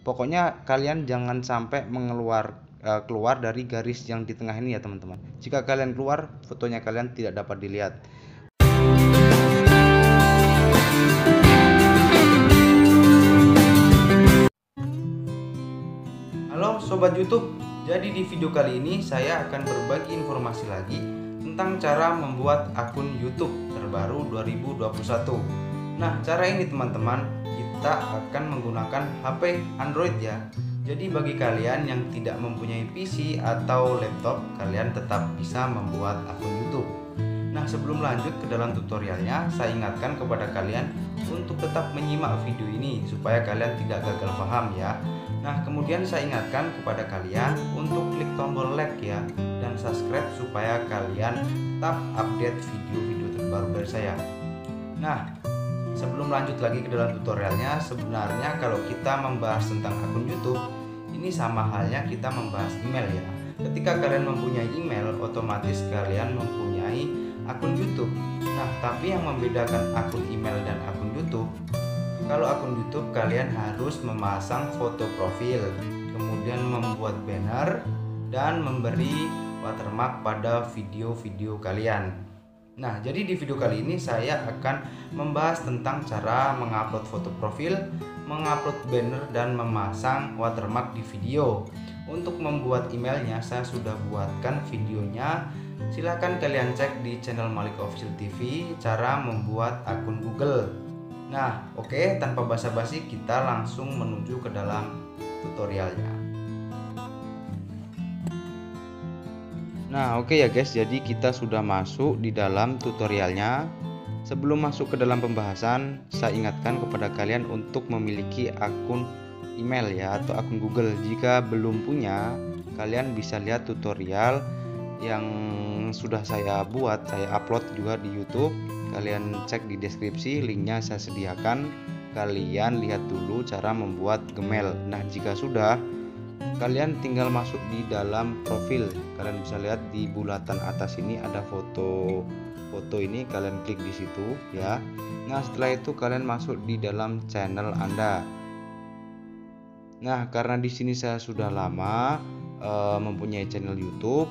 Pokoknya kalian jangan sampai keluar dari garis yang di tengah ini ya teman-teman. Jika kalian keluar, fotonya kalian tidak dapat dilihat. Halo Sobat YouTube, jadi di video kali ini saya akan berbagi informasi lagi tentang cara membuat akun YouTube terbaru 2021. Nah, cara ini teman-teman, kita akan menggunakan HP Android ya. Jadi bagi kalian yang tidak mempunyai PC atau laptop, kalian tetap bisa membuat akun YouTube. Nah, sebelum lanjut ke dalam tutorialnya, saya ingatkan kepada kalian untuk tetap menyimak video ini supaya kalian tidak gagal paham ya. Nah, kemudian saya ingatkan kepada kalian untuk klik tombol like ya dan subscribe supaya kalian tetap update video-video terbaru dari saya. Nah, sebelum lanjut lagi ke dalam tutorialnya, sebenarnya kalau kita membahas tentang akun YouTube, ini sama halnya kita membahas email ya. Ketika kalian mempunyai email, otomatis kalian mempunyai akun YouTube. Nah, tapi yang membedakan akun email dan akun YouTube, kalau akun YouTube kalian harus memasang foto profil, kemudian membuat banner dan memberi watermark pada video-video kalian. Nah, jadi di video kali ini saya akan membahas tentang cara mengupload foto profil, mengupload banner dan memasang watermark di video. Untuk membuat emailnya saya sudah buatkan videonya. Silahkan kalian cek di channel Malik Official TV cara membuat akun Google. Nah, oke, tanpa basa-basi kita langsung menuju ke dalam tutorialnya. Nah, oke ya guys, jadi kita sudah masuk di dalam tutorialnya. Sebelum masuk ke dalam pembahasan, saya ingatkan kepada kalian untuk memiliki akun email ya atau akun Google. Jika belum punya, kalian bisa lihat tutorial yang sudah saya buat, saya upload juga di YouTube. Kalian cek di deskripsi, linknya saya sediakan. Kalian lihat dulu cara membuat Gmail. Nah, jika sudah, kalian tinggal masuk di dalam profil. Kalian bisa lihat di bulatan atas ini ada foto ini, kalian klik di situ ya. Nah, setelah itu kalian masuk di dalam channel Anda. Nah, karena di sini saya sudah lama mempunyai channel YouTube,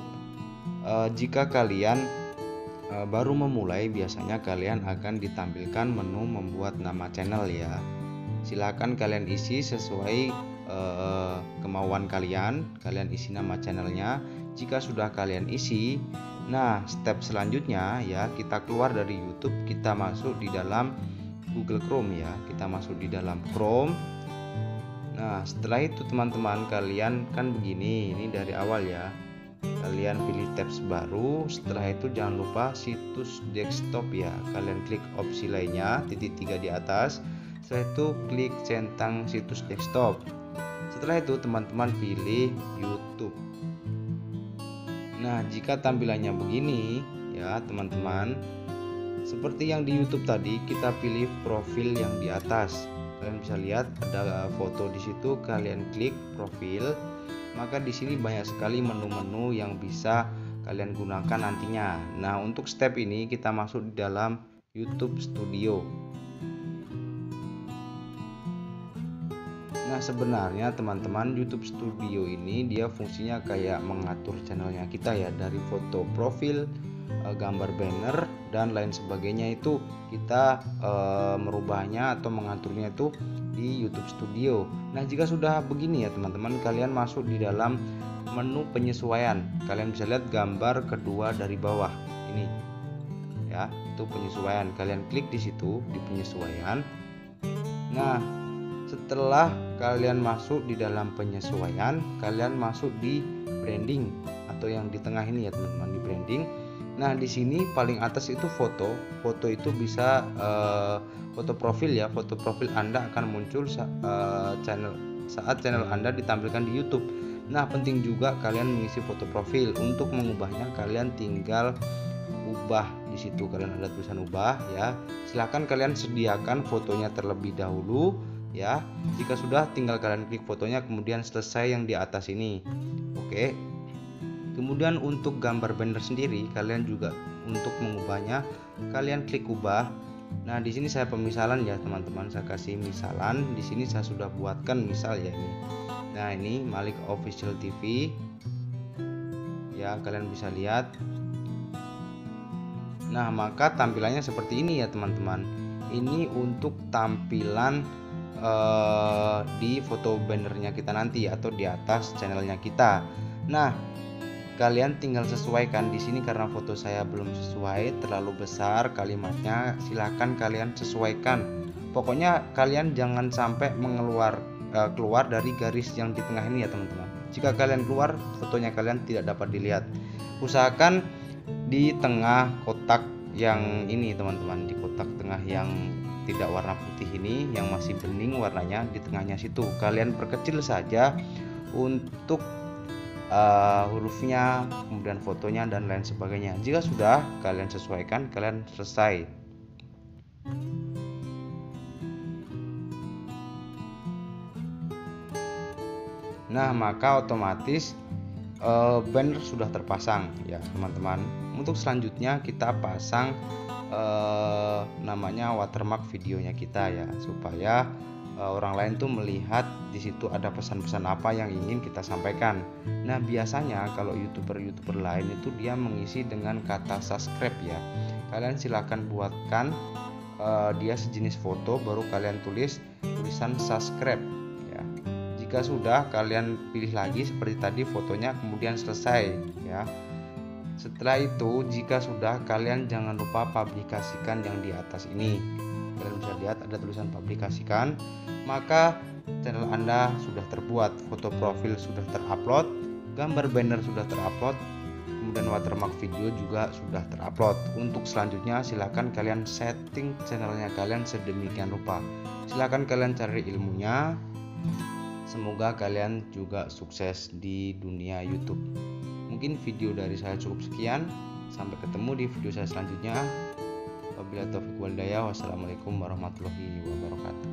jika kalian baru memulai, biasanya kalian akan ditampilkan menu membuat nama channel ya. Silakan kalian isi sesuai kemauan kalian. Kalian isi nama channelnya. Jika sudah kalian isi, nah step selanjutnya ya, kita keluar dari YouTube, kita masuk di dalam Google Chrome ya. Kita masuk di dalam Chrome. Nah, setelah itu teman-teman, kalian kan begini, ini dari awal ya. Kalian pilih tabs baru, setelah itu jangan lupa situs desktop ya. Kalian klik opsi lainnya, titik 3 di atas. Setelah itu klik centang situs desktop. Setelah itu teman-teman pilih YouTube. Nah, jika tampilannya begini ya teman-teman, seperti yang di YouTube tadi, kita pilih profil yang di atas. Kalian bisa lihat ada foto di situ, kalian klik profil. Maka di sini banyak sekali menu-menu yang bisa kalian gunakan nantinya. Nah, untuk step ini kita masuk di dalam YouTube Studio. Nah, sebenarnya teman-teman, YouTube Studio ini dia fungsinya kayak mengatur channelnya kita ya, dari foto profil, gambar banner dan lain sebagainya. Itu kita merubahnya atau mengaturnya itu di YouTube Studio. Nah, jika sudah begini ya teman-teman, kalian masuk di dalam menu penyesuaian. Kalian bisa lihat gambar kedua dari bawah ini ya, itu penyesuaian. Kalian klik di situ di penyesuaian. Nah, setelah kalian masuk di dalam penyesuaian, kalian masuk di branding atau yang di tengah ini ya teman-teman, di branding. Nah, di sini paling atas itu foto. Foto itu bisa foto profil ya. Foto profil Anda akan muncul saat channel Anda ditampilkan di YouTube. Nah, penting juga kalian mengisi foto profil. Untuk mengubahnya kalian tinggal ubah di situ. Kalian ada tulisan ubah ya. Silahkan kalian sediakan fotonya terlebih dahulu ya. Jika sudah, tinggal kalian klik fotonya, kemudian selesai yang di atas ini. Oke. Kemudian untuk gambar banner sendiri, kalian juga untuk mengubahnya, kalian klik ubah. Nah, di sini saya pemisalan ya teman-teman, saya kasih misalan. Di sini saya sudah buatkan misal ya ini. Nah, ini Malik Official TV. Ya, kalian bisa lihat. Nah, maka tampilannya seperti ini ya teman-teman. Ini untuk tampilan di foto bannernya kita nanti atau di atas channelnya kita. Nah, kalian tinggal sesuaikan di sini karena foto saya belum sesuai, terlalu besar kalimatnya. Silahkan kalian sesuaikan. Pokoknya kalian jangan sampai keluar dari garis yang di tengah ini ya teman-teman. Jika kalian keluar, fotonya kalian tidak dapat dilihat. Usahakan di tengah kotak yang ini teman-teman, di kotak tengah yang tidak warna putih ini, yang masih bening warnanya, di tengahnya situ kalian perkecil saja untuk hurufnya, kemudian fotonya dan lain sebagainya. Jika sudah kalian sesuaikan, kalian selesai. Nah, maka otomatis banner sudah terpasang ya teman-teman. Untuk selanjutnya kita pasang namanya watermark videonya kita ya, supaya orang lain tuh melihat di situ ada pesan-pesan apa yang ingin kita sampaikan. Nah, biasanya kalau youtuber lain itu dia mengisi dengan kata subscribe ya. Kalian silahkan buatkan dia sejenis foto, baru kalian tulis tulisan subscribe ya. Jika sudah, kalian pilih lagi seperti tadi fotonya, kemudian selesai ya. Setelah itu, jika sudah, kalian jangan lupa publikasikan yang di atas ini. Kalian bisa lihat ada tulisan publikasikan. Maka channel Anda sudah terbuat, foto profil sudah terupload, gambar banner sudah terupload, kemudian watermark video juga sudah terupload. Untuk selanjutnya silahkan kalian setting channelnya kalian sedemikian rupa. Silahkan kalian cari ilmunya. Semoga kalian juga sukses di dunia YouTube. Mungkin video dari saya cukup sekian. Sampai ketemu di video saya selanjutnya. Wabillahi taufiq wal hidayah. Wassalamualaikum warahmatullahi wabarakatuh.